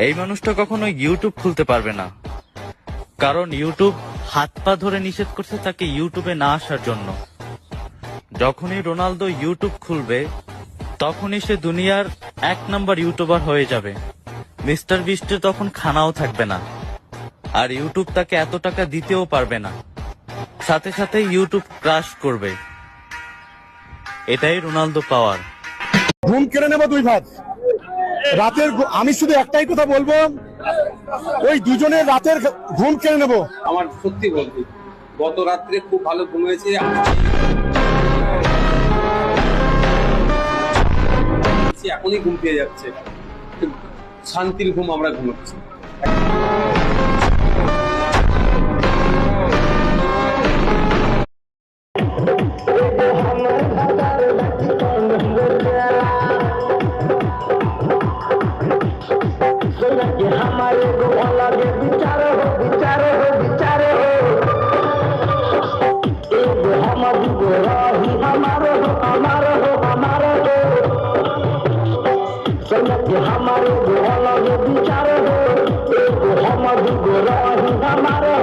এই মানুষটা কখনো ইউটিউব খুলতে পারবে না, কারণ ইউটিউব হাত পা ধরে নিষেধ করছে তাকে ইউটিউবে না আসার জন্য। যখনই রোনালদো ইউটিউব খুলবে তখনই সে দুনিয়ার 1 নাম্বার ইউটিউবার হয়ে যাবে। মিস্টার বিস্টের তখন খানাও থাকবে না, আর ইউটিউব তাকে এত টাকা দিতেও পারবে না। সাথে সাথে ইউটিউব ক্রাশ করবে। এটাই রোনালদো পাওয়ার। ঘুম কেড়ে নেবো 2 ভাগ রাতের। আমি শুধু একটাই কথা বলবো, ওই দুজনের রাতের ঘুম কেড়ে নেবো। আমার সত্যি বলতে গত রাত্রে খুব ভালো ঘুম হয়েছে, এখনই ঘুম পেয়ে যাচ্ছে, শান্তির ঘুম আমরা ঘুমাচ্ছি। हमारे विचार हो, हमारे